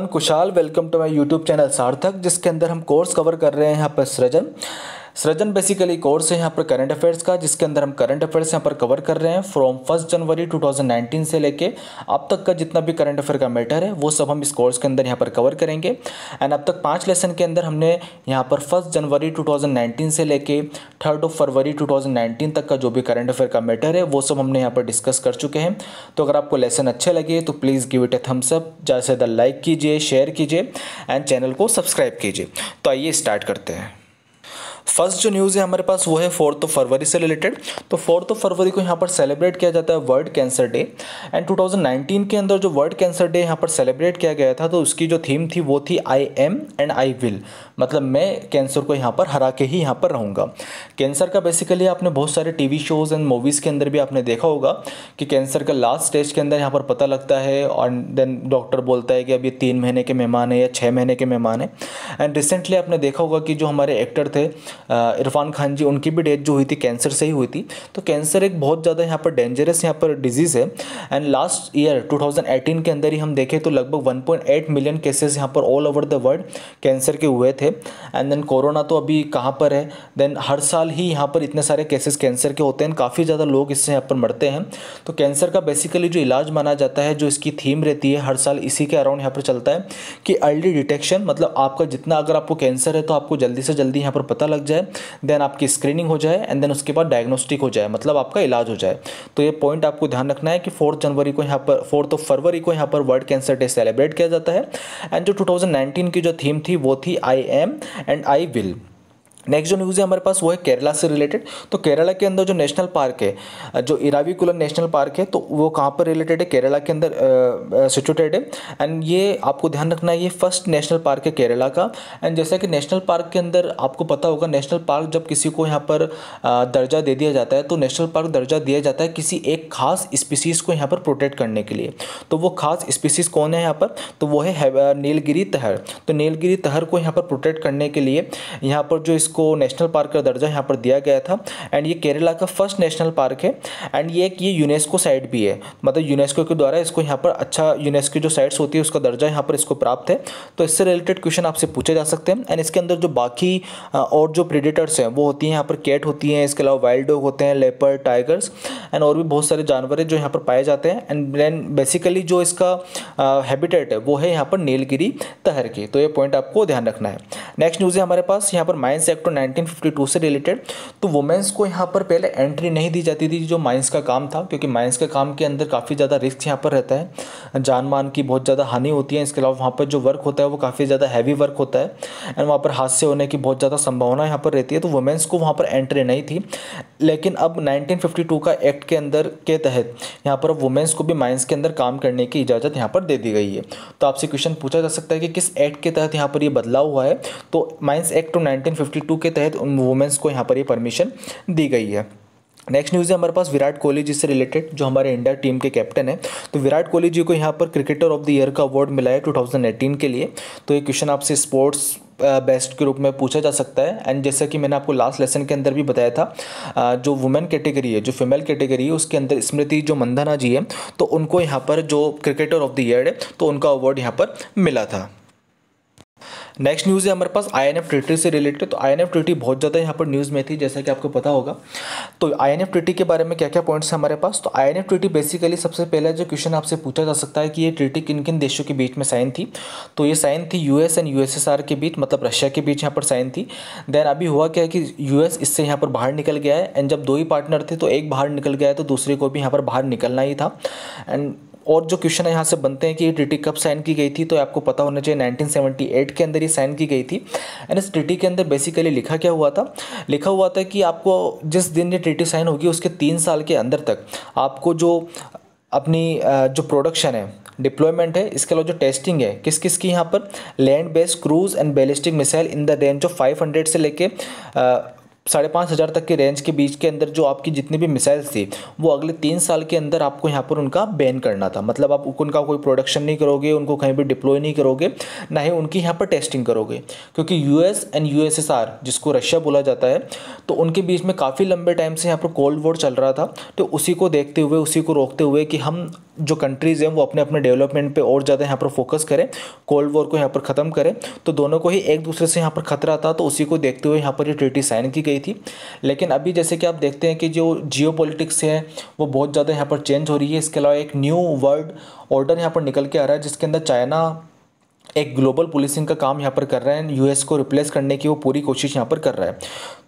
Kushal, welcome to my YouTube channel Sarthak, जिसके अंदर हम कोर्स कवर कर रहे हैं यहाँ पर सृजन बेसिकली कोर्स है यहाँ पर करंट अफेयर्स का, जिसके अंदर हम करंट अफेयर्स यहाँ पर कवर कर रहे हैं फ्रॉम 1 जनवरी 2019 से लेके अब तक का जितना भी करंट अफेयर का मैटर है वो सब हम इस कोर्स के अंदर यहाँ पर कवर करेंगे। एंड अब तक 5 लेसन के अंदर हमने यहाँ पर 1 जनवरी 2019 से लेके 3 फरवरी 2019 तक का जो भी करंट अफेयर का मैटर है वो सब हमने यहाँ पर डिस्कस कर चुके हैं। तो अगर आपको लेसन अच्छे लगे तो please give it a thumbs up, ज़्यादा से ज़्यादा लाइक कीजिए, शेयर कीजिए एंड चैनल को सब्सक्राइब कीजिए। तो आइए स्टार्ट करते हैं। फर्स्ट जो न्यूज़ है हमारे पास वो है 4 फरवरी से रिलेटेड। तो 4 फरवरी को यहाँ पर सेलिब्रेट किया जाता है वर्ल्ड कैंसर डे। एंड 2019 के अंदर जो वर्ल्ड कैंसर डे यहाँ पर सेलिब्रेट किया गया था तो उसकी जो थीम थी वो थी I am and I will, मतलब मैं कैंसर को यहाँ पर हरा के ही यहाँ पर रहूँगा। कैंसर का बेसिकली आपने बहुत सारे टीवी शोज़ एंड मूवीज़ के अंदर भी आपने देखा होगा कि कैंसर का लास्ट स्टेज के अंदर यहाँ पर पता लगता है और देन डॉक्टर बोलता है कि अब ये 3 महीने के मेहमान है या 6 महीने के मेहमान है। एंड रिसेंटली आपने देखा होगा कि जो हमारे एक्टर थे इरफान खान जी, उनकी भी डेथ जो हुई थी कैंसर से ही हुई थी। तो कैंसर एक बहुत ज़्यादा यहाँ पर डेंजरस यहाँ पर डिजीज़ है। एंड लास्ट ईयर 2018 के अंदर ही हम देखें तो लगभग 1.8 मिलियन केसेस यहाँ पर all over the world cancer के हुए थे। एंड देन कोरोना तो अभी कहाँ पर है, देन हर साल ही यहाँ पर इतने सारे केसेस कैंसर के होते हैं, काफ़ी ज़्यादा लोग इससे यहाँ पर मरते हैं। तो कैंसर का बेसिकली जो इलाज माना जाता है, जो इसकी थीम रहती है हर साल इसी के अराउंड यहाँ पर चलता है कि अर्ली डिटेक्शन, मतलब आपका जितना अगर आपको कैंसर है तो आपको जल्दी से जल्दी यहाँ पर पता लग जाए, देन आपकी स्क्रीनिंग हो जाए एंड देन उसके बाद डायग्नोस्टिक हो जाए, मतलब आपका इलाज हो जाए। तो ये पॉइंट आपको ध्यान रखना है कि 4 फरवरी को यहाँ पर वर्ल्ड कैंसर डे सेलिब्रेट किया जाता है। एंड जो 2019 की जो थीम थी वो थी I am and I will. Next जो न्यूज़ है हमारे पास वो है केरला से रिलेटेड। तो केरला के अंदर जो नेशनल पार्क है, जो इराविकुलम नेशनल पार्क है, तो वो कहाँ पर रिलेटेड है, केरला के अंदर सिचुएटेड है। एंड ये आपको ध्यान रखना है, ये फर्स्ट नेशनल पार्क है केरला का। एंड जैसा कि नेशनल पार्क के अंदर आपको पता होगा, नेशनल पार्क जब किसी को यहाँ पर दर्जा दे दिया जाता है तो नेशनल पार्क दर्जा दिया जाता है किसी एक खास स्पीसीज़ को यहाँ पर प्रोटेक्ट करने के लिए। तो वो खास स्पीसीज़ कौन है यहाँ पर, तो वो है नीलगिरी तहर। तो नीलगिरी तहर को यहाँ पर प्रोटेक्ट करने के लिए यहाँ पर जो को नेशनल पार्क का दर्जा यहाँ पर दिया गया था। एंड ये केरला का फर्स्ट नेशनल पार्क है। एंड ये यूनेस्को साइट भी है, मतलब यूनेस्को के द्वारा इसको यहाँ पर अच्छा, यूनेस्को जो साइट्स होती है उसका दर्जा यहाँ पर इसको प्राप्त है। तो इससे रिलेटेड क्वेश्चन आपसे पूछे जा सकते हैं। एंड इसके अंदर जो बाकी और जो प्रेडेटर्स हैं वो होती हैं, यहाँ पर कैट होती हैं, इसके अलावा वाइल्ड डॉग होते हैं, लेपर्ड, टाइगर्स एंड और भी बहुत सारे जानवर हैं जो यहाँ पर पाए जाते हैं। एंड देन बेसिकली जो इसका हैबिटेट है वो है यहाँ पर नीलगिरी तहर की। तो ये पॉइंट आपको ध्यान रखना है। नेक्स्ट न्यूज़ है हमारे पास यहाँ पर माइंस एक्ट 1952 से रिलेटेड। तो वुमेन्स को यहाँ पर पहले एंट्री नहीं दी जाती थी जो माइंस का काम था, क्योंकि माइंस के काम के अंदर काफ़ी ज़्यादा रिस्क यहाँ पर रहता है, जान मान की बहुत ज़्यादा हानि होती है। इसके अलावा वहाँ पर जो वर्क होता है वो काफ़ी ज़्यादा हैवी वर्क होता है एंड वहाँ पर हादसे होने की बहुत ज़्यादा संभावना यहाँ पर रहती है। तो वुमेन्स को वहाँ पर एंट्री नहीं थी। लेकिन अब 1952 का एक्ट के अंदर के तहत यहाँ पर वुमेन्स को भी माइंस के अंदर काम करने की इजाज़त यहाँ पर दे दी गई है। तो आपसे क्वेश्चन पूछा जा सकता है कि किस एक्ट के तहत यहाँ पर ये बदलाव हुआ है। तो माइंस एक्ट 1952 के तहत उन वुमेन्स को यहाँ पर ये परमिशन दी गई है। नेक्स्ट न्यूज़ है हमारे पास विराट कोहली जी से रिलेटेड, जो हमारे इंडिया टीम के कैप्टन है। तो विराट कोहली जी को यहाँ पर क्रिकेटर ऑफ द ईयर का अवार्ड मिला है 2018 के लिए। तो ये क्वेश्चन आपसे स्पोर्ट्स बेस्ट के रूप में पूछा जा सकता है। एंड जैसा कि मैंने आपको लास्ट लेसन के अंदर भी बताया था, जो वुमेन कैटेगरी है, जो फीमेल कैटेगरी है, उसके अंदर स्मृति जो मंदाना जी है, तो उनको यहाँ पर जो क्रिकेटर ऑफ द ईयर है तो उनका अवार्ड यहाँ पर मिला था। नेक्स्ट न्यूज़ है हमारे पास INF ट्रीटी से रिलेटेड। तो INF ट्रीटी बहुत ज़्यादा यहाँ पर न्यूज़ में थी, जैसा कि आपको पता होगा। तो INF ट्रीटी के बारे में क्या क्या पॉइंट्स हैं हमारे पास। तो INF ट्रीटी बेसिकली सबसे पहले जो क्वेश्चन आपसे पूछा जा सकता है कि ये ट्रीटी किन किन देशों के बीच में साइन थी। तो ये साइन थी US एंड USSR के बीच, मतलब रशिया के बीच यहाँ पर साइन थी। देन अभी हुआ क्या है कि US इससे यहाँ पर बाहर निकल गया है। एंड जब 2 ही पार्टनर थे तो एक बाहर निकल गया है तो दूसरे को भी यहाँ पर बाहर निकलना ही था। एंड और जो क्वेश्चन है यहाँ से बनते हैं कि ये ट्रीटी कब साइन की गई थी, तो आपको पता होना चाहिए 1978 के अंदर ये साइन की गई थी। एंड इस ट्रीटी के अंदर बेसिकली लिखा क्या हुआ था, लिखा हुआ था कि आपको जिस दिन ये ट्रीटी साइन होगी उसके 3 साल के अंदर तक आपको जो अपनी जो प्रोडक्शन है, डिप्लॉयमेंट है, इसके अलावा जो टेस्टिंग है किस किस की यहाँ पर land based cruise and ballistic missile in the range of 500 से लेके 5,500 तक के रेंज के बीच के अंदर जो आपकी जितनी भी मिसाइल्स थी वो अगले 3 साल के अंदर आपको यहाँ पर उनका बैन करना था। मतलब आप उनका कोई प्रोडक्शन नहीं करोगे, उनको कहीं भी डिप्लॉय नहीं करोगे, ना ही उनकी यहाँ पर टेस्टिंग करोगे, क्योंकि यूएस एंड यूएसएसआर जिसको रशिया बोला जाता है, तो उनके बीच में काफ़ी लंबे टाइम से यहाँ पर कोल्ड वॉर चल रहा था। तो उसी को देखते हुए, उसी को रोकते हुए कि हम जो कंट्रीज़ हैं वो अपने अपने डेवलपमेंट पे और ज़्यादा यहाँ पर फोकस करें, कोल्ड वॉर को यहाँ पर ख़त्म करें, तो दोनों को ही एक दूसरे से यहाँ पर खतरा था। तो उसी को देखते हुए यहाँ पर ये ट्रीटी साइन की गई थी। लेकिन अभी जैसे कि आप देखते हैं कि जो जियो पॉलिटिक्स है वो बहुत ज़्यादा यहाँ पर चेंज हो रही है। इसके अलावा एक न्यू वर्ल्ड ऑर्डर यहाँ पर निकल के आ रहा है, जिसके अंदर चाइना एक ग्लोबल पुलिसिंग का काम यहाँ पर कर रहा है, यूएस को रिप्लेस करने की वो पूरी कोशिश यहाँ पर कर रहा है।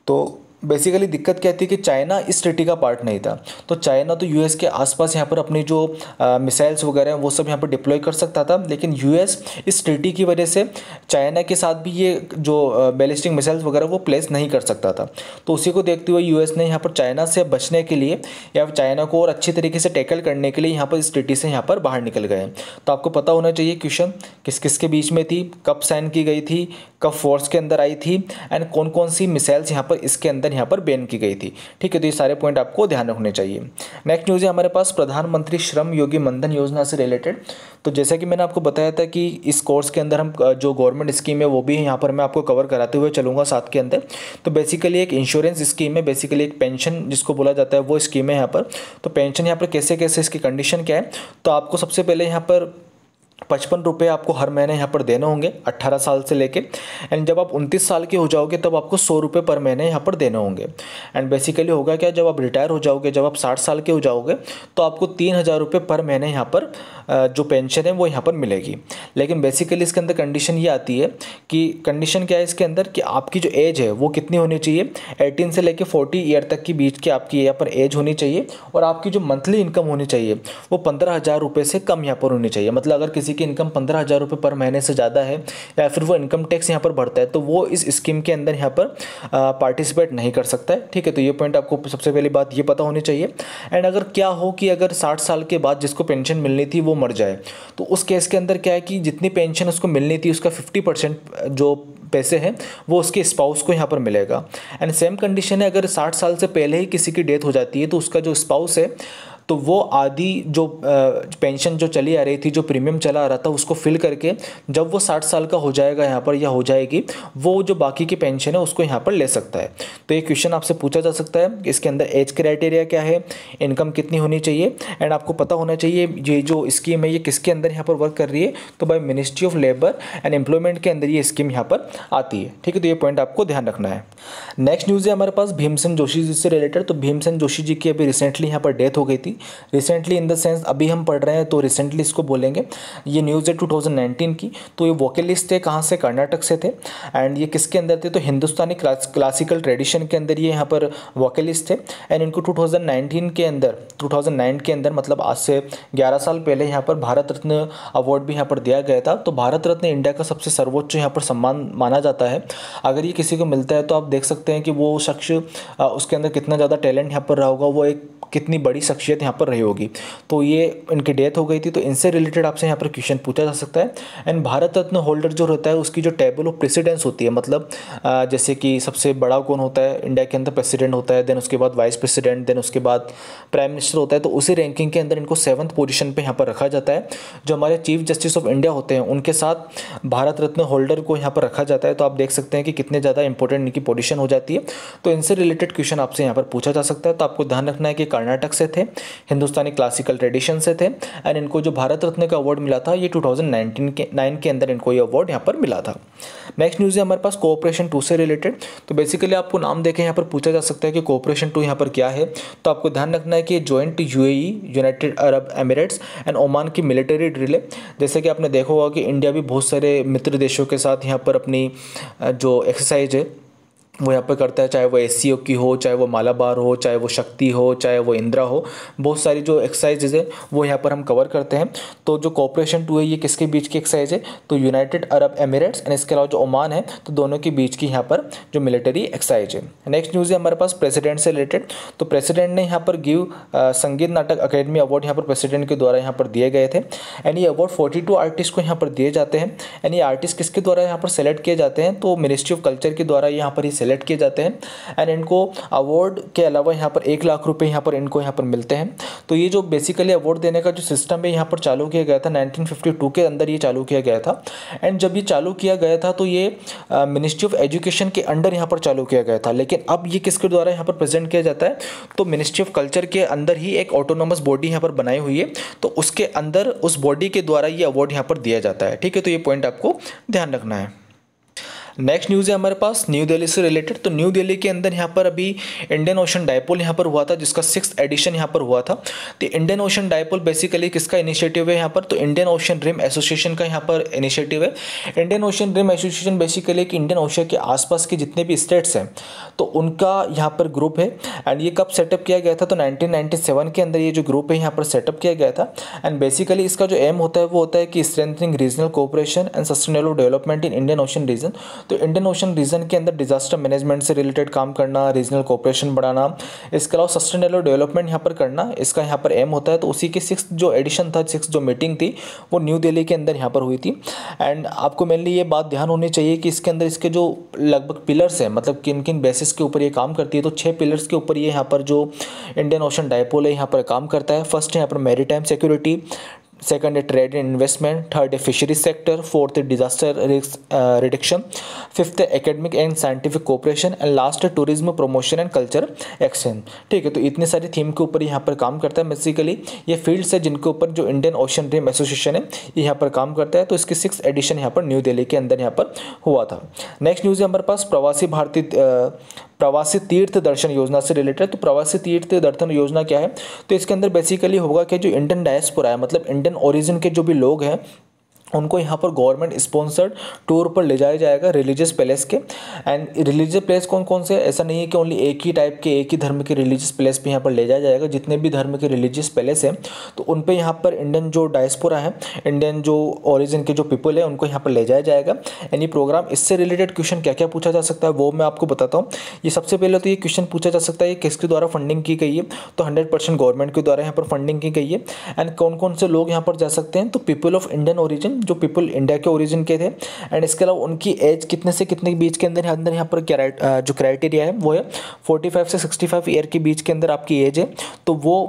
तो बेसिकली दिक्कत क्या थी कि चाइना इस ट्रीटी का पार्ट नहीं था। तो चाइना तो यूएस के आसपास यहाँ पर अपनी जो मिसाइल्स वगैरह हैं वो सब यहाँ पर डिप्लॉय कर सकता था, लेकिन यूएस इस ट्रीटी की वजह से चाइना के साथ भी ये जो बैलिस्टिक मिसाइल्स वगैरह वो प्लेस नहीं कर सकता था। तो उसी को देखते हुए यूएस ने यहाँ पर चाइना से बचने के लिए या चाइना को और अच्छी तरीके से टैकल करने के लिए यहाँ पर इस ट्रीटी से यहाँ पर बाहर निकल गए। तो आपको पता होना चाहिए क्वेश्चन किस किस के बीच में थी, कब साइन की गई थी, कब फोर्स के अंदर आई थी, एंड कौन कौन सी मिसाइल्स यहाँ पर इसके अंदर यहाँ पर बैन की गई थी। ठीक है, तो ये सारे पॉइंट आपको ध्यान रखने चाहिए। नेक्स्ट न्यूज़ है हमारे पास प्रधानमंत्री श्रम योगी मनधन योजना से रिलेटेड। तो जैसा कि मैंने आपको बताया था कि इस कोर्स के अंदर हम जो गवर्नमेंट स्कीम है वो भी यहाँ पर मैं आपको कवर कराते हुए चलूँगा साथ के अंदर। तो बेसिकली एक इंश्योरेंस स्कीम है, बेसिकली एक पेंशन जिसको बोला जाता है वो स्कीम है यहाँ पर। तो पेंशन यहाँ पर कैसे कैसे इसकी कंडीशन क्या है, तो आपको सबसे पहले यहाँ पर 55 रुपये आपको हर महीने यहाँ पर देने होंगे 18 साल से लेके, एंड जब आप 29 साल के हो जाओगे तब आपको 100 रुपये पर महीने यहाँ पर देने होंगे। एंड बेसिकली होगा क्या, जब आप रिटायर हो जाओगे, जब आप 60 साल के हो जाओगे तो आपको 3,000 रुपये पर महीने यहाँ पर जो पेंशन है वो यहाँ पर मिलेगी। लेकिन बेसिकली इसके अंदर कंडीशन ये आती है कि कंडीशन क्या है इसके अंदर कि आपकी जो एज है वो कितनी होनी चाहिए, 18 से लेके 40 ईयर तक की बीच की आपकी यहाँ पर एज होनी चाहिए, और आपकी जो मंथली इनकम होनी चाहिए वो 15,000 रुपये से कम यहाँ पर होनी चाहिए। मतलब अगर किसी की इनकम 15,000 रुपये पर महीने से ज़्यादा है या फिर वो इनकम टैक्स यहाँ पर भरता है तो वो इस स्कीम के अंदर यहाँ पर पार्टिसिपेट नहीं कर सकता है। ठीक है, तो ये पॉइंट आपको सबसे पहली बात ये पता होनी चाहिए। एंड अगर क्या हो कि अगर 60 साल के बाद जिसको पेंशन मिलनी थी वो मर जाए, तो उस केस के अंदर क्या है कि जितनी पेंशन उसको मिलनी थी उसका 50% जो पैसे हैं वो उसके स्पाउस को यहाँ पर मिलेगा। एंड सेम कंडीशन है, अगर 60 साल से पहले ही किसी की डेथ हो जाती है तो उसका जो स्पाउस है तो वो आधी जो पेंशन जो चली आ रही थी, जो प्रीमियम चला आ रहा था उसको फिल करके जब वो 60 साल का हो जाएगा यहाँ पर या हो जाएगी, वो जो बाकी की पेंशन है उसको यहाँ पर ले सकता है। तो ये क्वेश्चन आपसे पूछा जा सकता है कि इसके अंदर एज क्राइटेरिया क्या है, इनकम कितनी होनी चाहिए, एंड आपको पता होना चाहिए ये जो स्कीम है ये किसके अंदर यहाँ पर वर्क कर रही है, तो by ministry of labour and employment के अंदर ये स्कीम यहाँ पर आती है। ठीक है, तो ये पॉइंट आपको ध्यान रखना है। नेक्स्ट न्यूज़ है हमारे पास भीमसेन जोशी जी से रिलेटेड। तो भीमसेन जोशी जी की अभी रिसेंटली यहाँ पर डेथ हो गई थी। रिसेंटली इन द सेंस अभी हम पढ़ रहे हैं तो रिसेंटली इसको बोलेंगे। ये न्यूज़ है 2019 की। तो ये वोकलिस्ट थे, कहाँ से, कर्नाटक से थे। एंड ये किसके अंदर थे, तो हिंदुस्तानी क्लासिकल ट्रेडिशन के अंदर ये यहाँ पर वोकलिस्ट थे। एंड इनको 2019 के अंदर 2009 के अंदर मतलब आज से 11 साल पहले यहाँ पर भारत रत्न अवार्ड भी यहाँ पर दिया गया था। तो भारत रत्न इंडिया का सबसे सर्वोच्च यहाँ पर सम्मान माना जाता है। अगर ये किसी को मिलता है तो आप देख सकते हैं कि वो शख्स उसके अंदर कितना ज़्यादा टैलेंट यहाँ पर रहा होगा, वो एक कितनी बड़ी शख्सियत यहाँ पर रही होगी। तो ये इनकी डेथ हो गई थी, तो इनसे रिलेटेड आपसे यहाँ पर क्वेश्चन पूछा जा सकता है। एंड भारत रत्न होल्डर जो होता है उसकी जो टेबल ऑफ प्रेसिडेंस होती है, मतलब जैसे कि सबसे बड़ा कौन होता है इंडिया के अंदर, प्रेसिडेंट होता है, देन उसके बाद वाइस प्रेसिडेंट, देन उसके बाद प्राइम मिनिस्टर होता है। तो उसी रैंकिंग के अंदर इनको 7th पोजीशन पे यहाँ पर रखा जाता है। जो हमारे चीफ जस्टिस ऑफ इंडिया होते हैं उनके साथ भारत रत्न होल्डर को यहाँ पर रखा जाता है। तो आप देख सकते हैं कि कितने ज़्यादा इंपॉर्टेंट इनकी पोजीशन हो जाती है। तो इनसे रिलेटेड क्वेश्चन आपसे यहाँ पर पूछा जा सकता है। तो आपको ध्यान रखना है कि कर्नाटक से थे, हिंदुस्तानी क्लासिकल ट्रेडिशन से थे, एंड इनको जो भारत रत्न का अवार्ड मिला था ये 2019 के अंदर इनको ये अवार्ड यहाँ पर मिला था। नेक्स्ट न्यूज़ है हमारे पास कोऑपरेशन 2 से रिलेटेड। तो बेसिकली आपको नाम देके यहाँ पर पूछा जा सकता है कि कोऑपरेशन 2 यहाँ पर क्या है। तो आपको ध्यान रखना है कि joint UAE, United Arab Emirates and Oman की मिलिट्री ड्रिल है। जैसे कि आपने देखा होगा कि इंडिया भी बहुत सारे मित्र देशों के साथ यहाँ पर अपनी जो एक्सरसाइज है वो यहाँ पर करता है, चाहे वो एससीओ की हो, चाहे वो मालाबार हो, चाहे वो शक्ति हो, चाहे वो इंदिरा हो। बहुत सारी जो एक्सरसाइजेज है वो यहाँ पर हम कवर करते हैं। तो जो कोऑपरेशन 2 है ये किसके बीच की एक्सरसाइज है, तो यूनाइटेड अरब एमिरेट्स एंड इसके अलावा जो ओमान है तो दोनों के बीच की यहाँ पर जो मिलिट्री एक्सरसाइज है। नेक्स्ट न्यूज़ है हमारे पास प्रेसिडेंट से रिलेटेड। तो प्रेसिडेंट ने यहाँ पर गिव संगीत नाटक अकेडमी अवार्ड यहाँ पर प्रेसिडेंट के द्वारा यहाँ पर दिए गए थे। एंड ये अवार्ड 42 आर्टिस्ट को यहाँ पर दिए जाते हैं। एंड ये आर्टिस्ट किसके द्वारा यहाँ पर सेलेक्ट किए जाते हैं, तो मिनिस्ट्री ऑफ कल्चर के द्वारा यहाँ पर ही सेलेक्ट किए जाते हैं एंड इनको अवार्ड के अलावा यहाँ पर 1 लाख रुपये यहाँ पर इनको यहाँ पर मिलते हैं। तो ये जो बेसिकली अवार्ड देने का जो सिस्टम है यहाँ पर चालू किया गया था 1952 के अंदर ये चालू किया गया था। एंड जब ये चालू किया गया था तो ये मिनिस्ट्री ऑफ एजुकेशन के अंडर यहाँ पर चालू किया गया था, लेकिन अब ये किसके द्वारा यहाँ पर प्रेजेंट किया जाता है, तो मिनिस्ट्री ऑफ कल्चर के अंदर ही एक ऑटोनोमस बॉडी यहाँ पर बनाई हुई है, तो उसके अंदर उस बॉडी के द्वारा ये अवार्ड यहाँ पर दिया जाता है। ठीक है, तो ये पॉइंट आपको ध्यान रखना है। नेक्स्ट न्यूज़ है हमारे पास न्यू दिल्ली से रिलेटेड। तो न्यू दिल्ली के अंदर यहाँ पर अभी इंडियन ओशन डायपोल यहाँ पर हुआ था, जिसका 6th एडिशन यहाँ पर हुआ था। तो इंडियन ओशन डायपोल बेसिकली किसका इनिशिएटिव है यहाँ पर, तो इंडियन ओशन रिम एसोसिएशन का यहाँ पर इनिशिएटिव है। Indian Ocean Rim Association basically कि इंडियन ओशन के आसपास के जितने भी स्टेट्स हैं तो उनका यहाँ पर ग्रुप है। एंड ये कब सेटअप किया गया था, तो 1997 के अंदर ये जो ग्रुप है यहाँ पर सेटअप किया गया था। एंड बेसिकली इसका जो एम होता है वो होता है कि strengthening regional cooperation and sustainable development in Indian Ocean region. तो इंडियन ओशन रीजन के अंदर डिजास्टर मैनेजमेंट से रिलेटेड काम करना, रीजनल कोऑपरेशन बढ़ाना, इसके अलावा सस्टेनेबल डेवलपमेंट यहाँ पर करना, इसका यहाँ पर एम होता है। तो उसी के 6th जो एडिशन था, 6th जो मीटिंग थी वो न्यू दिल्ली के अंदर यहाँ पर हुई थी। एंड आपको मेनली ये बात ध्यान होनी चाहिए कि इसके अंदर इसके जो लगभग पिलर्स हैं, मतलब किन किन बेसिस के ऊपर ये काम करती है, तो 6 पिलर्स के ऊपर ये यहाँ पर जो इंडियन ओशन डायपोल है यहाँ पर काम करता है। फर्स्ट है यहाँ पर मैरीटाइम सिक्योरिटी, सेकंड है ट्रेड एंड इन्वेस्टमेंट, थर्ड है फिशरीज सेक्टर, फोर्थ है डिजास्टर रिस्क रिडक्शन, फिफ्थ है academic and scientific cooperation and last है tourism promotion and culture exchange. ठीक है, तो इतने सारी थीम के ऊपर यहाँ पर काम करता है। बेसिकली ये फील्ड्स है जिनके ऊपर जो इंडियन ओशन रिम एसोसिएशन है ये यहाँ पर काम करता है। तो इसकी 6th एडिशन यहाँ पर न्यू दिल्ली के अंदर यहाँ पर हुआ था। नेक्स्ट न्यूज़ है हमारे पास प्रवासी तीर्थ दर्शन योजना से रिलेटेड। तो प्रवासी तीर्थ दर्शन योजना क्या है, तो इसके अंदर बेसिकली होगा कि जो इंडियन डायस्पोरा है, मतलब इंडियन ओरिजिन के जो भी लोग हैं उनको यहाँ पर गवर्नमेंट स्पॉन्सर्ड टूर पर ले जाया जाएगा रिलीजियस प्लेस के। एंड रिलीजियस प्लेस कौन कौन से, ऐसा नहीं है कि ओनली एक ही टाइप के एक ही धर्म के रिलीजियस प्लेस पे यहाँ पर ले जाया जाएगा। जितने भी धर्म के रिलीजियस प्लेस हैं तो उन पे यहाँ पर इंडियन जो डायस्पोरा है, इंडियन जो ओरिजिन के जो पीपल है उनको यहाँ पर ले जाया जाएगा। एंड ये प्रोग्राम, इससे रिलेटेड क्वेश्चन क्या क्या पूछा जा सकता है वो मैं आपको बताता हूँ। ये सबसे पहले तो ये क्वेश्चन पूछा जा सकता है किसके द्वारा फंडिंग की गई है, तो 100% गवर्नमेंट के द्वारा यहाँ पर फंडिंग की गई है। एंड कौन कौन से लोग यहाँ पर जा सकते हैं, तो पीपल ऑफ इंडियन ओरिजिन, जो पीपल इंडिया के ओरिजिन के थे। एंड इसके अलावा उनकी एज कितने से कितने के बीच के अंदर यहाँ पर जो क्राइटेरिया है वो है 45 से 65 ईयर के बीच के अंदर आपकी एज है, तो वो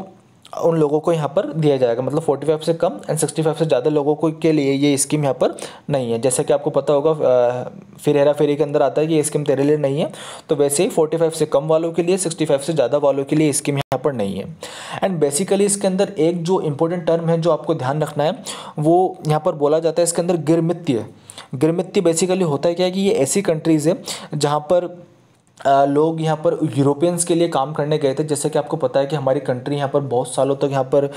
उन लोगों को यहाँ पर दिया जाएगा। मतलब 45 से कम एंड 65 से ज़्यादा लोगों को के लिए ये स्कीम यहाँ पर नहीं है। जैसा कि आपको पता होगा फिर हेरा फेरी के अंदर आता है कि ये स्कीम तेरे लिए नहीं है, तो वैसे ही 45 से कम वालों के लिए, 65 से ज़्यादा वालों के लिए स्कीम यहाँ पर नहीं है। एंड बेसिकली इसके अंदर एक जो इंपॉर्टेंट टर्म है जो आपको ध्यान रखना है वो यहाँ पर बोला जाता है इसके अंदर गिरमित्य। गिरमित्य बेसिकली होता है क्या है कि ये ऐसी कंट्रीज़ है जहाँ पर लोग यहाँ पर यूरोपियंस के लिए काम करने गए थे। जैसे कि आपको पता है कि हमारी कंट्री यहाँ पर बहुत सालों तक यहाँ पर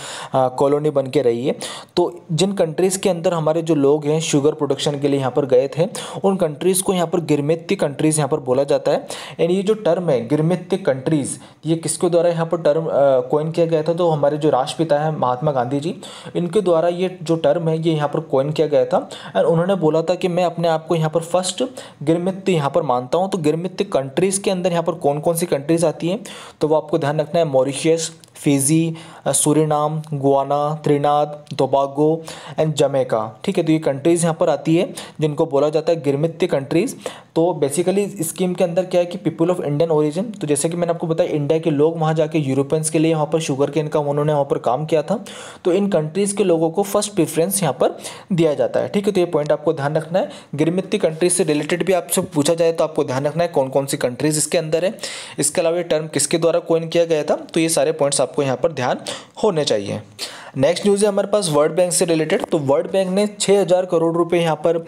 कॉलोनी बन के रही है। तो जिन कंट्रीज़ के अंदर हमारे जो लोग हैं शुगर प्रोडक्शन के लिए यहाँ पर गए थे, उन कंट्रीज़ को यहाँ पर गिरमित्य कंट्रीज़ यहाँ पर बोला जाता है। एंड ये जो टर्म है गिरमित्य कंट्रीज़, ये किसके द्वारा यहाँ पर टर्म कॉइन किया गया था, तो हमारे जो राष्ट्रपिता हैं महात्मा गांधी जी, इनके द्वारा ये जो टर्म है ये यहाँ पर कॉइन किया गया था। एंड उन्होंने बोला था कि मैं अपने आप को यहाँ पर फर्स्ट गिरमित्य यहाँ पर मानता हूँ। तो गिरमित्य कंट्रीज़ के अंदर यहाँ पर कौन कौन सी कंट्रीज आती हैं, तो वो आपको ध्यान रखना है। Mauritius, Fiji, Suriname, Guana, त्रिनाद, Tobago and Jamaica. ठीक है, तो ये कंट्रीज़ यहाँ पर आती है जिनको बोला जाता है गिरमित्य कंट्रीज़। तो बेसिकली स्कीम के अंदर क्या है कि पीपल ऑफ इंडियन ओरिजिन, तो जैसे कि मैंने आपको बताया इंडिया के लोग वहाँ जाके यूरोपियंस के लिए वहाँ पर शुगर केन का उन्होंने वहाँ पर काम किया था, तो इन कंट्रीज़ के लोगों को फर्स्ट प्रेफरेंस यहाँ पर दिया जाता है। ठीक है, तो ये पॉइंट आपको ध्यान रखना है। गिरमित्य कंट्रीज से रिलेटेड भी आपसे पूछा जाए तो आपको ध्यान रखना है कौन कौन सी कंट्रीज इसके अंदर है। इसके अलावा ये टर्म किसके द्वारा कॉइन किया गया था, तो ये सारे पॉइंट्स आपको यहाँ पर ध्यान होने चाहिए। नेक्स्ट न्यूज़ है हमारे पास वर्ल्ड बैंक से रिलेटेड। तो वर्ल्ड बैंक ने 6000 करोड़ रुपए यहाँ पर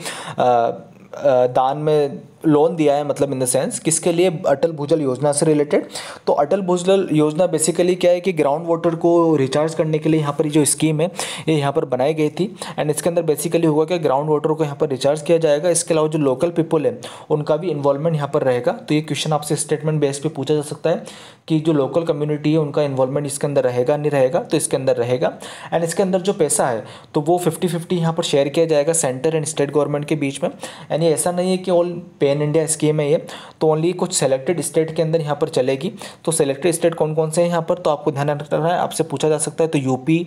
दान में लोन दिया है, मतलब इन द सेंस किसके लिए, अटल भूजल योजना से रिलेटेड। तो अटल भूजल योजना बेसिकली क्या है कि ग्राउंड वाटर को रिचार्ज करने के लिए यहाँ पर जो स्कीम है ये यहाँ पर बनाई गई थी। एंड इसके अंदर बेसिकली होगा कि ग्राउंड वाटर को यहाँ पर रिचार्ज किया जाएगा। इसके अलावा जो लोकल पीपल है उनका भी इन्वॉल्वमेंट यहाँ पर रहेगा। तो ये क्वेश्चन आपसे स्टेटमेंट बेस पे पूछा जा सकता है कि जो लोकल कम्युनिटी है उनका इन्वॉल्वमेंट इसके अंदर रहेगा नहीं रहेगा, तो इसके अंदर रहेगा। एंड इसके अंदर जो पैसा है तो वो 50-50 यहाँ पर शेयर किया जाएगा सेंटर एंड स्टेट गवर्नमेंट के बीच में। एंड ये ऐसा नहीं है कि ऑल पैन इंडिया स्कीम है ये, तो ओनली कुछ सेलेक्टेड स्टेट के अंदर यहाँ पर चलेगी। तो सेलेक्टेड स्टेट कौन कौन से हैं यहाँ पर, तो आपको ध्यान रखना है, आपसे पूछा जा सकता है। तो यूपी,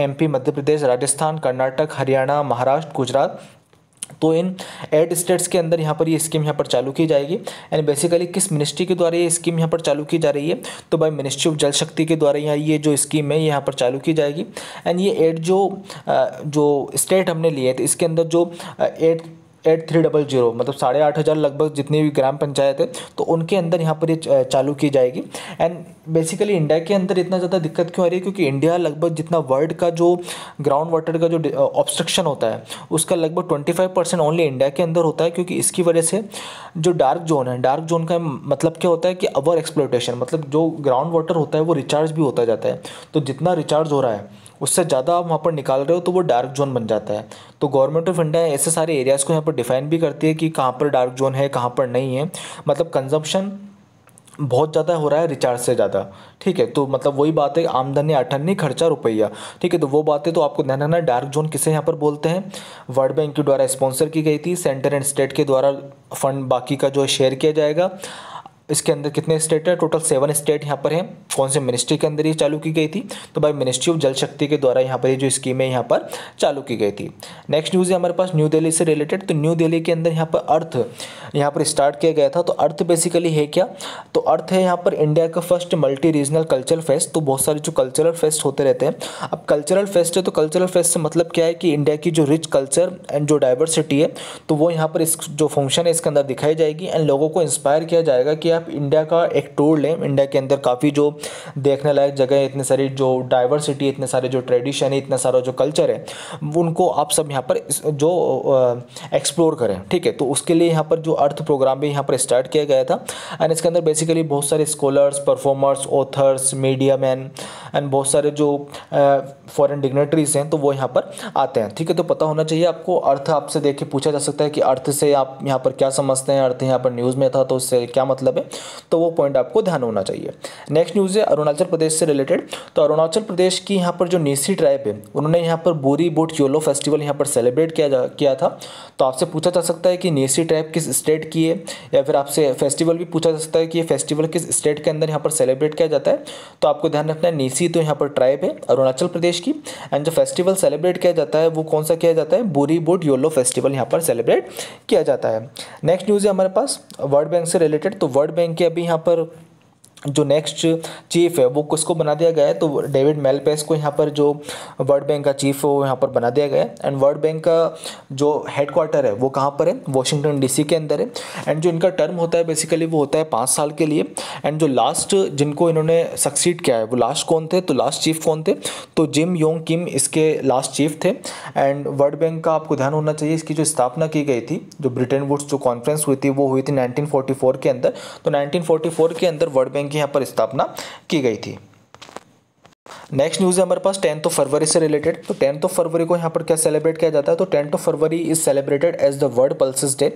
MP, मध्य प्रदेश, राजस्थान, कर्नाटक, हरियाणा, महाराष्ट्र, गुजरात तो इन 8 स्टेट्स के अंदर यहाँ पर ये स्कीम यहाँ पर चालू की जाएगी। एंड बेसिकली किस मिनिस्ट्री के द्वारा ये स्कीम यहाँ पर चालू की जा रही है, तो भाई मिनिस्ट्री ऑफ जल शक्ति के द्वारा यहाँ ये जो स्कीम है ये यहाँ पर चालू की जाएगी। एंड ये 8 जो स्टेट हमने लिए थे इसके अंदर जो 8300 मतलब 8,500 लगभग जितनी भी ग्राम पंचायत है तो उनके अंदर यहाँ पर ये चालू की जाएगी। एंड बेसिकली इंडिया के अंदर इतना ज़्यादा दिक्कत क्यों आ रही है, क्योंकि इंडिया लगभग जितना वर्ल्ड का जो ग्राउंड वाटर का जो ऑब्स्ट्रक्शन होता है उसका लगभग 25% ओनली इंडिया के अंदर होता है, क्योंकि इसकी वजह से जो डार्क जोन है, डार्क जोन का मतलब क्या होता है कि ओवर एक्सप्लोइटेशन, मतलब जो ग्राउंड वाटर होता है वो रिचार्ज भी होता जाता है, तो जितना रिचार्ज हो रहा है उससे ज़्यादा आप वहाँ पर निकाल रहे हो तो वो डार्क जोन बन जाता है। तो गवर्नमेंट ऑफ इंडिया ऐसे सारे एरियाज़ को यहाँ पर डिफाइन भी करती है कि कहाँ पर डार्क जोन है कहाँ पर नहीं है, मतलब कंजम्पशन बहुत ज़्यादा हो रहा है रिचार्ज से ज़्यादा। ठीक है, तो मतलब वही बात है, आमदनी अठन्नी खर्चा रुपया। ठीक है, तो वो बातें तो आपको ध्यान रखना है। डार्क जोन किसे यहाँ पर बोलते हैं, वर्ल्ड बैंक के द्वारा स्पॉन्सर की गई थी, सेंटर एंड स्टेट के द्वारा फंड बाकी का जो शेयर किया जाएगा। इसके अंदर कितने स्टेट है, टोटल 7 स्टेट यहाँ पर हैं। कौन से मिनिस्ट्री के अंदर ये चालू की गई थी, तो भाई मिनिस्ट्री ऑफ जल शक्ति के द्वारा यहाँ पर ये जो स्कीम है यहाँ पर चालू की गई थी। नेक्स्ट न्यूज़ है हमारे पास न्यू दिल्ली से रिलेटेड। तो न्यू दिल्ली के अंदर यहाँ पर अर्थ यहाँ पर स्टार्ट किया गया था। तो अर्थ बेसिकली है क्या, तो अर्थ है यहाँ पर इंडिया का first multi regional cultural fest. तो बहुत सारे जो कल्चरल फेस्ट होते रहते हैं, अब कल्चरल फेस्ट है तो कल्चरल फेस्ट से मतलब क्या है कि इंडिया की जो रिच कल्चर एंड जो डाइवर्सिटी है तो वो यहाँ पर इस जो फंक्शन है इसके अंदर दिखाई जाएगी। एंड लोगों को इंस्पायर किया जाएगा कि आप इंडिया का एक टूर लें। इंडिया के अंदर काफ़ी जो देखने लायक जगह है, इतने सारी जो डाइवर्सिटी, इतने सारे जो ट्रेडिशन है, इतना सारा जो कल्चर है, उनको आप सब यहाँ पर जो एक्सप्लोर करें। ठीक है, तो उसके लिए यहाँ पर जो अर्थ प्रोग्राम भी यहाँ पर स्टार्ट किया गया था। एंड इसके अंदर बेसिकली बहुत सारे scholars, performers, authors, media man and बहुत सारे जो फॉरेन डिग्नेटरीज हैं तो वो यहाँ पर आते हैं। ठीक है, तो पता होना चाहिए आपको। अर्थ आपसे देख के पूछा जा सकता है कि अर्थ से आप यहाँ पर क्या समझते हैं, अर्थ यहाँ पर न्यूज़ में था तो उससे क्या मतलब है, तो वो पॉइंट आपको ध्यान होना चाहिए। नेक्स्ट न्यूज़ है अरुणाचल प्रदेश से रिलेटेड। तो अरुणाचल प्रदेश की यहाँ पर जो नीसी ट्राइब है उन्होंने यहाँ पर बोरी बोट योलो फेस्टिवल यहाँ पर सेलिब्रेट किया था। तो आपसे पूछा जा सकता है कि नीसी ट्राइब किस स्टेट की है, या फिर आपसे फेस्टिवल भी पूछा जा सकता है कि ये फेस्टिवल किस स्टेट के अंदर यहाँ पर सेलिब्रेट किया जाता है। तो आपको ध्यान रखना है नीसी तो यहाँ पर ट्राइब है अरुणाचल प्रदेश की। एंड जो फेस्टिवल सेलिब्रेट किया जाता है वो कौन सा किया जाता है, बोरी बोट योलो फेस्टिवल यहाँ पर सेलिब्रेट किया जाता है। नेक्स्ट न्यूज़ है हमारे पास वर्ल्ड बैंक से रिलेटेड। तो वर्ल्ड बैंक के अभी यहाँ पर जो नेक्स्ट चीफ है वो किसको बना दिया गया है, तो डेविड मेलपेस को यहाँ पर जो वर्ल्ड बैंक का चीफ है वो यहाँ पर बना दिया गया है। एंड वर्ल्ड बैंक का जो हेडक्वार्टर है वो कहाँ पर है, वॉशिंगटन डीसी के अंदर है। एंड जो इनका टर्म होता है बेसिकली वो होता है 5 साल के लिए। एंड जो लास्ट जिनको इन्होंने सक्सीड किया है वो लास्ट कौन थे, तो लास्ट चीफ कौन थे, तो जिम योंग किम इसके लास्ट चीफ थे। एंड वर्ल्ड बैंक का आपको ध्यान होना चाहिए, इसकी जो स्थापना की गई थी, जो ब्रिटेन वुड्स जो कॉन्फ्रेंस हुई थी वो हुई थी 1944 के अंदर। तो 1944 के अंदर वर्ल्ड बैंक की यहाँ पर स्थापना की गई थी। नेक्स्ट न्यूज़ है हमारे पास 10 फरवरी से रिलेटेड। तो 10 फरवरी को यहाँ पर क्या सेलिब्रेट किया जाता है, तो 10 February is celebrated as the world pulses day.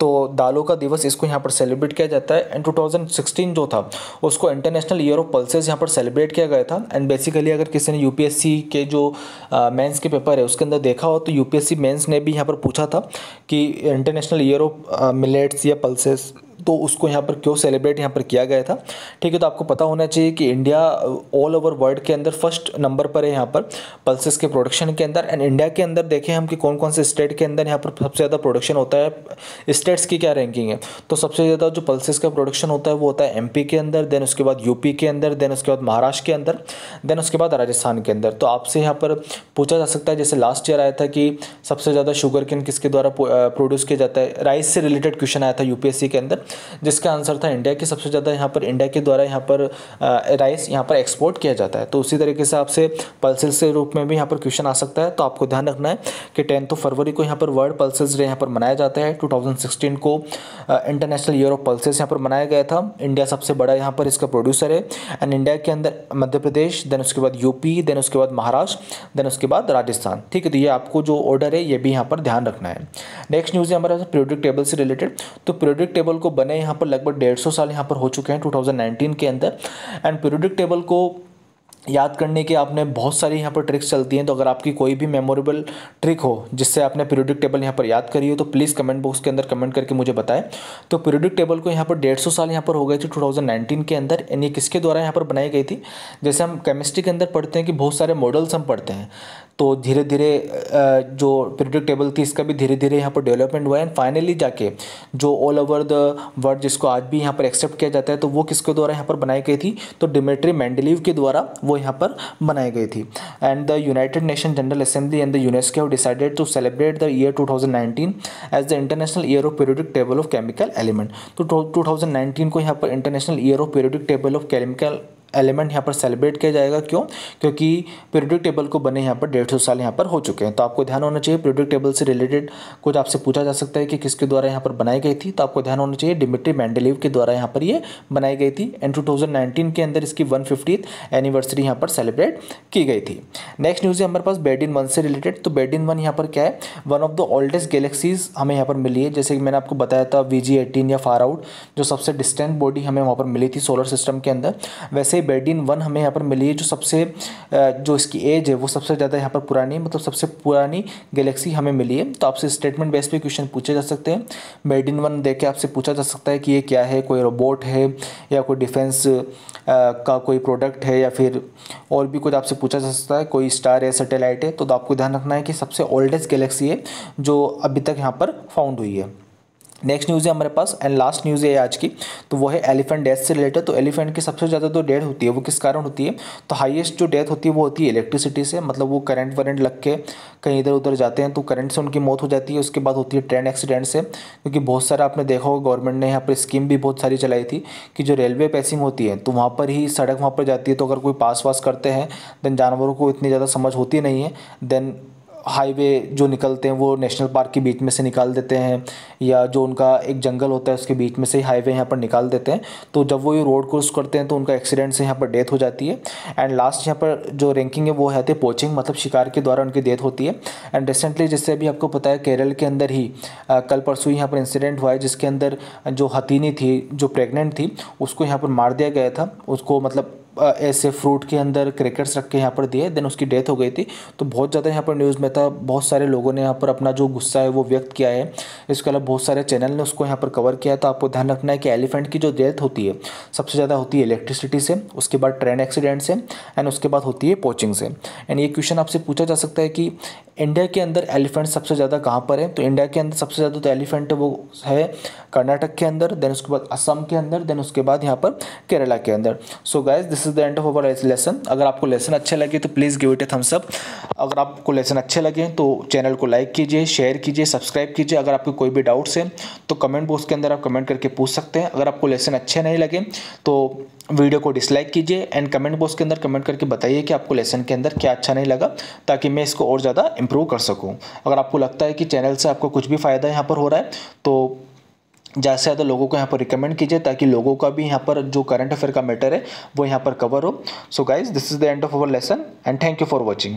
तो दालों का दिवस इसको यहाँ पर सेलिब्रेट किया जाता है। एंड 2016 जो था उसको इंटरनेशनल ईयर ऑफ पल्सेस यहाँ पर सेलिब्रेट किया गया था। एंड बेसिकली अगर किसी ने यूपीएससी के जो मेंस के पेपर है उसके अंदर देखा हो तो यूपीएससी मेंस ने भी यहाँ पर पूछा था कि इंटरनेशनल ईयर ऑफ मिलेट्स या पल्सेस, तो उसको यहाँ पर क्यों सेलिब्रेट यहाँ पर किया गया था। ठीक है, तो आपको पता होना चाहिए कि इंडिया ऑल ओवर वर्ल्ड के अंदर फर्स्ट नंबर पर है यहाँ पर पल्सेस के प्रोडक्शन के अंदर। एंड इंडिया के अंदर देखें हम कि कौन कौन से स्टेट के अंदर यहाँ पर सबसे ज़्यादा प्रोडक्शन होता है, स्टेट्स की क्या रैंकिंग है। तो सबसे ज़्यादा जो पल्सेस का प्रोडक्शन होता है वो होता है एमपी के अंदर, देन उसके बाद यूपी के अंदर, देन उसके बाद महाराष्ट्र के अंदर, देन उसके बाद राजस्थान के अंदर। तो आपसे यहाँ पर पूछा जा सकता है, जैसे लास्ट ईयर आया था कि सबसे ज़्यादा शुगर केन किसके द्वारा प्रोड्यूस किया जाता है, राइस से रिलेटेड क्वेश्चन आया था यूपीएससी के अंदर, जिसका आंसर था इंडिया की सबसे ज़्यादा यहाँ पर इंडिया के द्वारा यहाँ पर राइस यहाँ पर एक्सपोर्ट किया जाता है। तो उसी तरीके से आपसे पल्सेस के रूप में भी यहाँ पर क्वेश्चन आ सकता है। तो आपको ध्यान रखना है कि 10 फरवरी को यहाँ पर वर्ल्ड पल्सेस डे यहाँ पर मनाया जाता है। 2016 को इंटरनेशनल ईयर ऑफ पल्सेस यहाँ पर मनाया गया था। इंडिया सबसे बड़ा यहाँ पर इसका प्रोड्यूसर है। एंड इंडिया के अंदर मध्य प्रदेश, देन उसके बाद यूपी, देन उसके बाद महाराष्ट्र, देन उसके बाद राजस्थान। ठीक है, तो ये आपको जो ऑर्डर है ये भी यहाँ पर ध्यान रखना है। नेक्स्ट न्यूज़ है हमारा पीरियोडिक टेबल से रिलेटेड। तो पीरियोडिक टेबल को बने यहाँ पर लगभग 150 साल यहाँ पर हो चुके हैं 2019 के अंदर। एंड पीरियोडिक टेबल को याद करने की आपने बहुत सारी यहाँ पर ट्रिक्स चलती हैं। तो अगर आपकी कोई भी मेमोरेबल ट्रिक हो जिससे आपने पीरियोडिक टेबल यहाँ पर याद करी हो तो प्लीज़ कमेंट बॉक्स के अंदर कमेंट करके मुझे बताएं। तो पीरियोडिक टेबल को यहाँ पर 150 साल यहाँ पर हो गए थे 2019 के अंदर। ये किसके द्वारा यहाँ पर बनाई गई थी? जैसे हम केमिस्ट्री के अंदर पढ़ते हैं कि बहुत सारे मॉडल्स हम पढ़ते हैं, तो धीरे धीरे जो पीरियोडिक टेबल थी इसका भी धीरे धीरे यहाँ पर डेवलपमेंट हुआ है। एंड फाइनली जाके जो ऑल ओवर द वर्ल्ड जिसको आज भी यहाँ पर एक्सेप्ट किया जाता है, तो वो किसके द्वारा यहाँ पर बनाई गई थी? तो डिमिट्री मेंडलीव के द्वारा वो यहाँ पर बनाई गई थी। And the United Nation General Assembly and the UNESCO have decided to celebrate the year 2019 as the international year of periodic table of chemical element. तो 2019 को यहाँ पर international year of periodic table of chemical element यहाँ पर celebrate किया जाएगा। क्यों? क्योंकि पीरियोडिक टेबल को बने यहाँ पर 150 साल यहाँ पर हो चुके हैं। तो आपको ध्यान होना चाहिए पीरियोडिक टेबल से रिलेटेड कुछ आपसे पूछा जा सकता है कि किसके द्वारा यहाँ पर बनाई गई थी, तो आपको ध्यान होना चाहिए डिमिट्री मेंडलीव के द्वारा यहाँ पर ये बनाई गई थी। एंड 2019 के अंदर इसकी 150th एनिवर्सरी यहाँ पर सेलिब्रेट की गई थी। नेक्स्ट न्यूज़ है हमारे पास बेडिन 1 से रिलेटेड। तो बेडिन 1 यहाँ पर क्या है? One of the oldest galaxies हमें यहाँ पर मिली है। जैसे कि मैंने आपको बताया था VG18 या फार आउट जो सबसे डिस्टेंट बॉडी हमें वहाँ पर मिली थी सोलर सिस्टम के अंदर, वैसे ही बेडिन 1 हमें यहाँ पर मिली है जो सबसे जो इसकी एज है वो सबसे ज़्यादा यहाँ पर पुरानी, मतलब सबसे पुरानी गैलेक्सी हमें मिली है। तो आपसे स्टेटमेंट बेस पे क्वेश्चन पूछे जा सकते हैं। बेडिन 1 देख के आपसे पूछा जा सकता है कि ये क्या है, कोई रोबोट है या कोई डिफेंस का कोई प्रोडक्ट है या फिर और भी कुछ आपसे पूछा जा सकता है, कोई स्टार है, सैटेलाइट है। तो आपको ध्यान रखना है कि सबसे ओल्डेस्ट गैलेक्सी है जो अभी तक यहाँ पर फाउंड हुई है। नेक्स्ट न्यूज़ है हमारे पास एंड लास्ट न्यूज़ है आज की, तो वो है एलिफेंट डेथ से रिलेटेड। तो एलिफेंट की सबसे ज़्यादा जो डेथ होती है वो किस कारण होती है? तो हाईएस्ट जो डेथ होती है वो होती है इलेक्ट्रिसिटी से, मतलब वो करंट वरेंट लग के कहीं इधर उधर जाते हैं तो करंट से उनकी मौत हो जाती है। उसके बाद होती है ट्रेन एक्सीडेंट से, क्योंकि बहुत सारा आपने देखा होगा गवर्नमेंट ने यहाँ पर स्कीम भी बहुत सारी चलाई थी कि जो रेलवे पैसिंग होती है तो वहाँ पर ही सड़क वहाँ पर जाती है, तो अगर कोई पास वास करते हैं देन जानवरों को इतनी ज़्यादा समझ होती नहीं है, देन हाईवे जो निकलते हैं वो नेशनल पार्क के बीच में से निकाल देते हैं या जो उनका एक जंगल होता है उसके बीच में से ही हाईवे यहाँ पर निकाल देते हैं। तो जब वो ये रोड क्रॉस करते हैं तो उनका एक्सीडेंट से यहाँ पर डेथ हो जाती है। एंड लास्ट यहाँ पर जो रैंकिंग है वो है पोचिंग, मतलब शिकार के द्वारा उनकी डेथ होती है। एंड रिसेंटली जैसे अभी आपको पता है केरल के अंदर ही कल परसों यहाँ पर इंसिडेंट हुआ है जिसके अंदर जो हथीनी थी जो प्रेग्नेंट थी उसको यहाँ पर मार दिया गया था। उसको मतलब ऐसे फ्रूट के अंदर क्रैकर्स रख के यहाँ पर दिए, देन उसकी डेथ हो गई थी। तो बहुत ज़्यादा यहाँ पर न्यूज़ में था, बहुत सारे लोगों ने यहाँ पर अपना जो गुस्सा है वो व्यक्त किया है। इसके अलावा बहुत सारे चैनल ने उसको यहाँ पर कवर किया है। तो आपको ध्यान रखना है कि एलिफेंट की जो डेथ होती है सबसे ज़्यादा होती है इलेक्ट्रिसिटी से, उसके बाद ट्रेन एक्सीडेंट से एंड उसके बाद होती है पोचिंग से। एंड ये क्वेश्चन आपसे पूछा जा सकता है कि इंडिया के अंदर एलिफेंट सबसे ज़्यादा कहाँ पर है? तो इंडिया के अंदर सबसे ज़्यादा तो एलिफेंट वो है कर्नाटक के अंदर, देन उसके बाद असम के अंदर, देन उसके बाद यहाँ पर केरला के अंदर। So guys this is the end of our lesson. अगर आपको लेसन अच्छे लगे तो please give it a thumbs up. अगर आपको लेसन अच्छे लगे तो चैनल को लाइक कीजिए, शेयर कीजिए, सब्सक्राइब कीजिए। अगर आपको कोई भी डाउट्स है तो कमेंट बॉक्स के अंदर आप कमेंट करके पूछ सकते हैं। अगर आपको लेसन अच्छे नहीं लगे तो वीडियो को डिसलाइक कीजिए एंड कमेंट बॉक्स के अंदर कमेंट करके बताइए कि आपको लेसन के अंदर क्या अच्छा नहीं लगा, ताकि मैं इसको और ज़्यादा इंप्रूव कर सकूं। अगर आपको लगता है कि चैनल से आपको कुछ भी फ़ायदा यहाँ पर हो रहा है तो ज़्यादा से ज़्यादा लोगों को यहाँ पर रिकमेंड कीजिए, ताकि लोगों का भी यहाँ पर जो करंट अफेयर का मैटर है वो यहाँ पर कवर हो। सो guys this is the end of our lesson and thank you for watching.